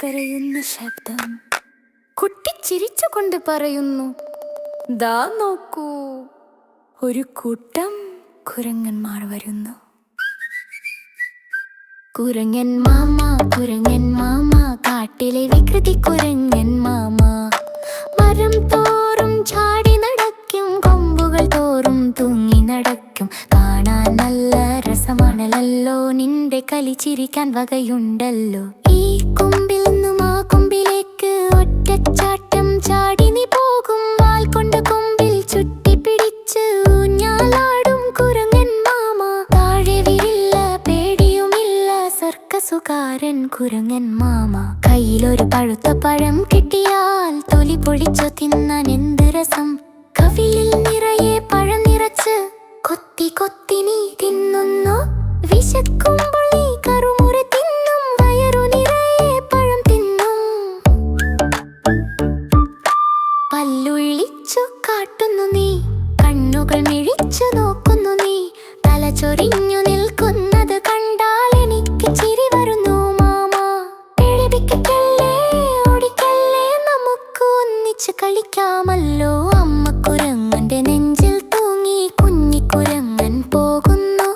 കരയുന്ന ശബ്ദം. കുട്ടി ചിരിച്ചുകൊണ്ട് പറയുന്നു, ദാ നോക്കൂ, ഒരു കൂട്ടം കുരങ്ങന്മാർ വരുന്നു. കുരങ്ങൻ മാമ, കാട്ടിലെ വികൃതി കുരങ്ങൻ മാമ. മരം തോറും ചാടി നടക്കും, കൊമ്പുകൾ തോറും തൂങ്ങി നടക്കും. കാണാൻ നല്ല രസമാണല്ലോ, നിന്റെ കളി ചിരിക്കാൻ വകയുണ്ടല്ലോ. ഈ കൊമ്പിൽ നിന്നും ആ കൊമ്പിലേക്ക് ഒറ്റച്ചാട്ടം ചാടി നീ പോകും. വാൽ കൊണ്ട് കൊമ്പിൽ ചുറ്റി പിടിച്ച് ഊഞ്ഞാലാടും കുരങ്ങൻ മാമ. താഴെ വീഴില്ല, പേടിയുമില്ല, സർക്കസുകാരൻ കുരങ്ങൻ മാമ. കയ്യിലൊരു പഴുത്ത പഴം കിട്ടിയാൽ തൊലി പൊളിച്ചു തിന്നാൻ എന്ത് രസം. കവിളിൽ നിറയെ പഴം നിറച്ച് കൊത്തി കൊത്തി നീ തിന്നുന്നു. വിശക്കുമ്പോൾ നീ കറുമുറി തിന്നും, വയറു നിറയെ പഴം തിന്നും. പല്ലുള്ളിച്ചു കാട്ടുന്നു നീ, കണ്ണുകൾ മിഴിച്ചു നോക്കുന്നു നീ. തല ചൊറിഞ്ഞു നിൽക്കുന്നത് കണ്ടാൽ എനിക്ക് ചിരി വരുന്നു മാമ. പേടിപ്പിക്കല്ലേ, ഓടിക്കല്ലേ, നമുക്ക് ഒന്നിച്ച് കളിക്കാമല്ലോ. അമ്മ കുരങ്ങന്റെ നെഞ്ചിൽ തൂങ്ങി കുഞ്ഞിക്കുരങ്ങൻ പോകുന്നു.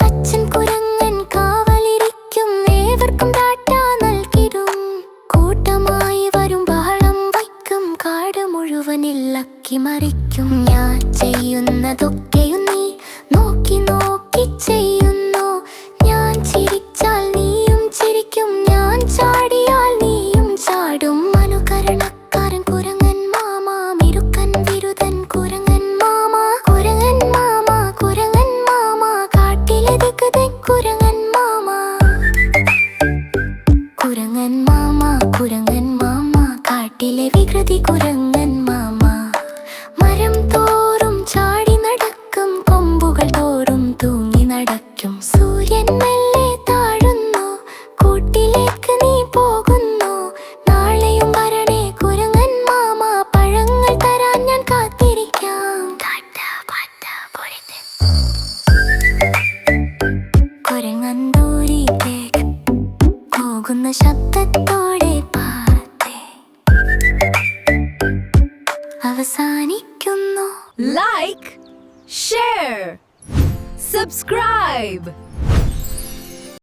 അച്ഛൻ കുരങ്ങൻ കാവലിരിക്കും, ഏവർക്കും ടാറ്റ നൽകിടും. കൂട്ടമായി വരും, ബഹളം വയ്ക്കും, കാട് മുഴുവൻ ഇളക്കി മറിക്കും. ഞാൻ ചെയ്യുന്നതൊക്കെയും നീ നോക്കി നോക്കി ചെയ്യുന്നു. ഞാൻ ചിരിച്ചാൽ നീയും ചിരിക്കും, ഞാൻ ചാടിയാൽ നീയും ചാടും. അനുകരണക്കാരൻ കുരങ്ങൻ മാമ, മിടുക്കൻ വിരുദൻ കുരങ്ങൻ മാമ. കുരങ്ങൻ മാമ, കുരങ്ങൻ മാമ, കാട്ടിലെ ദിഗ്ഗജൻ കുരങ്ങൻ മാമ. കുരങ്ങൻ മാമ, കുരങ്ങൻ മാമ, കാട്ടിലെ വികൃതി കുരങ്ങൻ മാമ. മരം തോറും ചാടി നടക്കും, കൊമ്പുകൾ തോറും തൂങ്ങി നടക്കും. സൂര്യൻ മെല്ലെ താഴുന്നു, കൂട്ടിലേക്ക് നീ പോകുന്നു. നാളെയും വരണേ കുരങ്ങൻ മാമ, പഴങ്ങൾ തരാൻ ഞാൻ കാത്തിരിക്കാം. കുരങ്ങൻ ദൂരേക്ക് പോകുന്ന ശബ്ദത്തോടെ പാത്തേ അവസാനിക്കുന്നു. Like, share, subscribe.